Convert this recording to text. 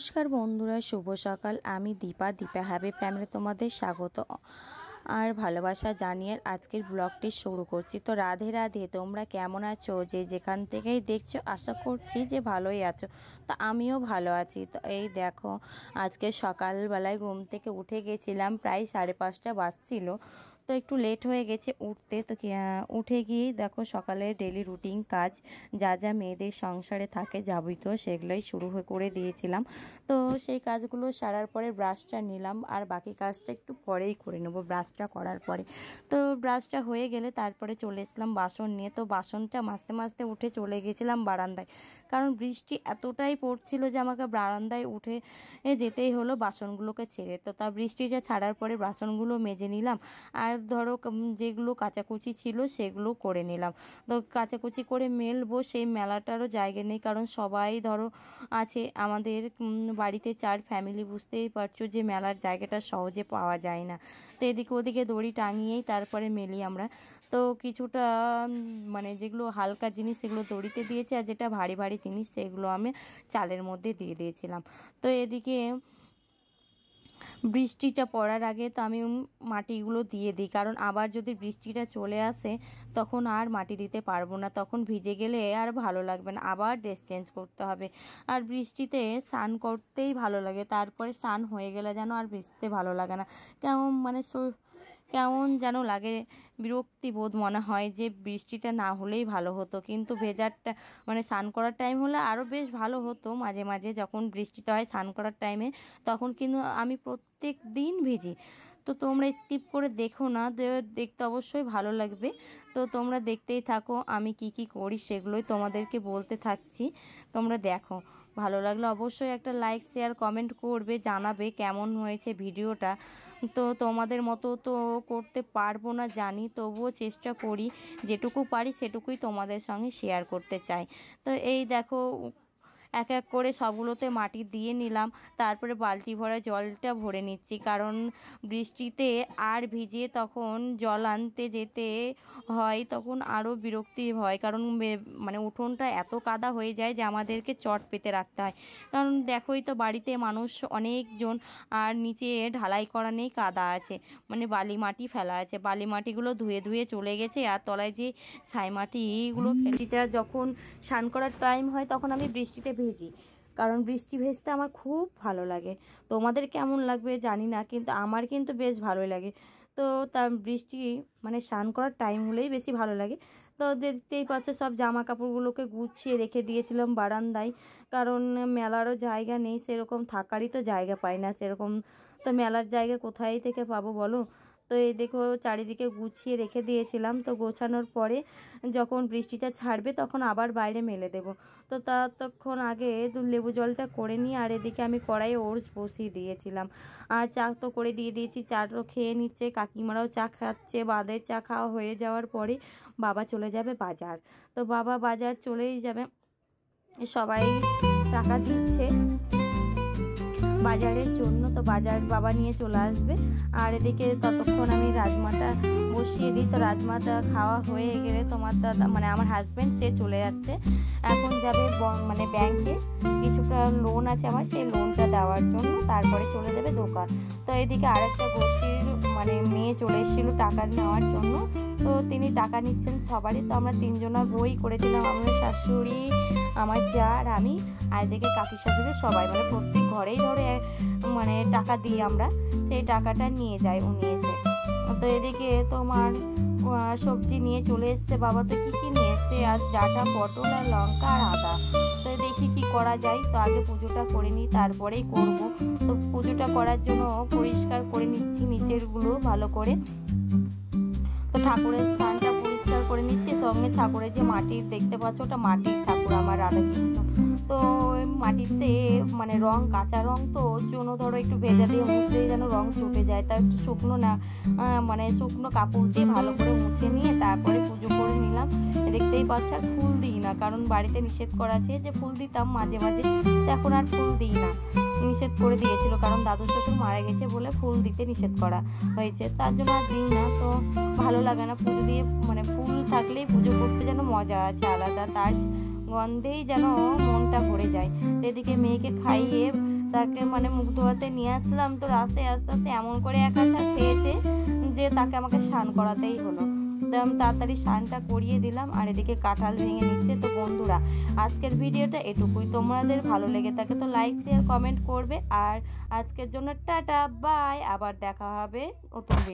নমস্কার বন্ধুরা, শুভ সকাল। আমি দীপা হ্যাপি ফ্যামিলি তোমাদের স্বাগত আর ভালোবাসা জানিয়ে আজকের ব্লগটি শুরু করছি। তো রাধে রাধে, তোমরা কেমন আছো? যে যেখান থেকেই দেখছো আশা করছি যে ভালোই আছো। তো আমিও ভালো আছি। তো এই দেখো, আজকে সকালবেলায় ঘুম থেকে উঠে গেছিলাম, প্রায় 5:30 বাজছিল। তো একটু লেট হয়ে গেছে উঠতে। তো উঠে গিয়েই দেখো সকালে ডেলি রুটিন কাজ যা যা মেয়েদের সংসারে থাকে যাবতীয় সেগুলোই শুরু করে দিয়েছিলাম। তো সেই কাজগুলো সারার পরে ব্রাশটা নিলাম, আর বাকি কাজটা একটু পরেই করে নেবো ব্রাশটা করার পরে। তো ব্রাশটা হয়ে গেলে তারপরে চলে এসলাম বাসন নিয়ে। তো বাসনটা মাজতে মাজতে উঠে চলে গেছিলাম বারান্দায়, কারণ বৃষ্টি এতটাই পড়ছিল যে আমাকে বারান্দায় উঠে যেতেই হলো বাসনগুলোকে ছেড়ে। তো তা বৃষ্টিটা ছাড়ার পরে বাসনগুলো মেজে নিলাম, আর ধরো যেগুলো কাচাকুচি ছিল সেগুলো করে নিলাম। তো কাচাকুচি করে মেলবো, সেই মেলাটারও জায়গা নেই, কারণ সবাই ধরো আছে আমাদের বাড়িতে 4 ফ্যামিলি, বুঝতেই পারছো যে মেলার জায়গাটা সহজে পাওয়া যায় না। তো এদিকে ওদিকে দড়ি টাঙিয়েই তারপরে মেলি আমরা। তো কিছুটা মানে যেগুলো হালকা জিনিস সেগুলো দড়িতে দিয়েছি, আর যেটা ভারী ভারী জিনিস সেগুলো আমি চালের মধ্যে দিয়ে দিয়েছিলাম। তো এদিকে বৃষ্টিটা পড়ার আগে তো আমি মাটিগুলো দিয়ে দিই, কারণ আবার যদি বৃষ্টিটা চলে আসে তখন আর মাটি দিতে পারবো না, তখন ভিজে গেলে আর ভালো লাগবে না, আবার ড্রেস চেঞ্জ করতে হবে। আর বৃষ্টিতে স্নান করতেই ভালো লাগে, তারপরে স্নান হয়ে গেলে যেন আর ভিজতে ভালো লাগে না, কেমন মানে কেমন যেন লাগে, বিরক্তি বোধ মনে হয় যে বৃষ্টিটা না হলেই ভালো হতো। কিন্তু ভেজারটা মানে স্নান করার টাইম হলে আরও বেশ ভালো হতো। মাঝে মাঝে যখন বৃষ্টিটা হয় স্নান করার টাইমে, তখন কিন্তু আমি প্রত্যেক দিন ভিজি। তো তোমরা স্কিপ করে দেখো না, দেখতে অবশ্যই ভালো লাগবে। তো তোমরা দেখতেই থাকো আমি কি কি করি সেগুলোই তোমাদেরকে বলতে থাকছি, তোমরা দেখো। ভালো লাগলে অবশ্যই একটা লাইক শেয়ার কমেন্ট করবে, জানাবে কেমন হয়েছে ভিডিওটা। তো তোমাদের মতো তো করতে পারবো না জানি, তবুও চেষ্টা করি, যেটুকু পারি সেটুকুই তোমাদের সঙ্গে শেয়ার করতে চাই। তো এই দেখো এক এক করে সবগুলোতে মাটি দিয়ে নিলাম, তারপরে বালতি ভরা জলটা ভরে নিচ্ছি, কারণ বৃষ্টিতে আর ভিজে তখন জল আনতে যেতে হয়, তখন আরও বিরক্তি হয়, কারণ মানে উঠোনটা এত কাদা হয়ে যায় যে আমাদেরকে চট পেতে রাখতে হয়। কারণ দেখোই তো বাড়িতে মানুষ অনেকজন, আর নিচে ঢালাই করা নেই, কাদা আছে, মানে বালি মাটি ফেলা আছে, বালি মাটিগুলো ধুয়ে ধুয়ে চলে গেছে, আর তলায় যে ছাই মাটিগুলো সেটা যখন স্নান করার টাইম হয় তখন আমি বৃষ্টিতে ভেজি, কারণ বৃষ্টি ভেজতে আমার খুব ভালো লাগে। তোমাদের কেমন লাগবে জানি না, কিন্তু আমার কিন্তু বেশ ভালোই লাগে। তো তার বৃষ্টি মানে স্নান করার টাইম হলেই বেশি ভালো লাগে। তো দেখতেই পাচ্ছ সব জামা কাপড়গুলোকে গুছিয়ে রেখে দিয়েছিলাম বারান্দায়, কারণ মেলারও জায়গা নেই সেরকম, থাকারই তো জায়গা পাই না সেরকম। তো মেলার জায়গা কোথায় থেকে পাবো বলো? তো এই দেখো চারিদিকে গুছিয়ে রেখে দিয়েছিলাম। তো গোছানোর পরে যখন বৃষ্টিটা ছাড়বে তখন আবার বাইরে মেলে দেব। তো ততক্ষণ আগে লেবু জলটা করে নিয়ে, আর এদিকে আমি কড়াইয়ে ওটস বসিয়ে দিয়েছিলাম, আর চা তো করে দিয়ে দিয়েছি, চাও খেয়ে নিচ্ছে, কাকিমারাও চা খাচ্ছে। বাদের চা খাওয়া হয়ে যাওয়ার পরে বাবা চলে যাবে বাজার। তো বাবা বাজার চলেই যাবে, সবাই টাকা দিচ্ছে বাজারের জন্য, তো বাজার বাবা নিয়ে চলে আসবে। আর এদিকে ততক্ষণ আমি রাজমাটা বসিয়ে দিই। তো রাজমাটা খাওয়া হয়ে গেলে তোমার দাদা মানে আমার হাজব্যান্ড সে চলে যাচ্ছে, এখন যাবে মানে ব্যাংকে, কিছুটা লোন আছে আমার, সেই লোনটা দেওয়ার জন্য, তারপরে চলে যাবে দোকান। তো এদিকে আরেকটা গোষ্ঠীর মানে মেয়ে চলে এসেছিলো টাকা নেওয়ার জন্য, তো তিনি টাকা নিচ্ছেন সবারই। তো আমরা 3 জনা বই করেছিলাম, আমার শাশুড়ি, আমার যা আর আমি, আর এদিকে কাকি শাশুড়ি সবাই, মানে প্রত্যেক ঘরেই ধরে মানে টাকা দিই আমরা, সেই টাকাটা নিয়ে যায় উনি এসে। তো এদিকে তোমার সবজি নিয়ে চলে এসছে বাবা। তো কী কী নিয়ে এসছে, আর ডাঁটা, পটল, আর লঙ্কা, আর আদা। তো দেখি কি করা যায়, তো আগে পুজোটা করে নিই তারপরেই করব। তো পুজোটা করার জন্য পরিষ্কার করে নিচ্ছি নিচেরগুলো ভালো করে। তো ঠাকুরের স্থানটা পরিষ্কার করে নিচ্ছি, সঙ্গে ঠাকুরের যে মাটির দেখতে পাচ্ছ ওটা মাটির ঠাকুর আমার রাধাকৃষ্ণ। তো মাটিতে মানে রং, কাঁচা রং, তো ওর জন্য ধরো একটু ভেজা দিয়ে মুছলে যেন রং চটে যায়, তাই একটু শুকনো না মানে শুকনো কাপড় দিয়ে ভালো করে মুছে নিয়ে তারপরে পুজো করে নিলাম। দেখতেই পাচ্ছ আর ফুল দিই না, কারণ বাড়িতে নিষেধ করা আছে, যে ফুল দিতাম মাঝে মাঝে, তো এখন আর ফুল দিই না, নিষেধ করে দিয়েছিল, কারণ দাদু শ্বশুর মারা গেছে বলে ফুল দিতে নিষেধ করা হয়েছে, তার জন্য আর দিই না। তো ভালো লাগে না পুজো দিয়ে, মানে ফুল থাকলেই পুজো করতে যেন মজা আছে আলাদা, তার গন্ধেই যেন মনটা ভরে যায়। এদিকে মেয়েকে খাইয়ে তাকে মানে মুখ ধোয়াতে নিয়ে আসলাম, তো রাস্তায় আস্তে আস্তে এমন করে একা খেয়েছে যে তাকে আমাকে স্নান করাতেই হলো। তো আমি তাড়াতাড়ি স্নানটা করিয়ে দিলাম, আর এদিকে কাঁঠাল ভেঙে নিচ্ছে। তো বন্ধুরা, আজকের ভিডিওটা এটুকুই। তোমাদের ভালো লেগে থাকে তো লাইক শেয়ার কমেন্ট করবে। আর আজকের জন্য টাটা বাই, আবার দেখা হবে নতুন ভিডিও।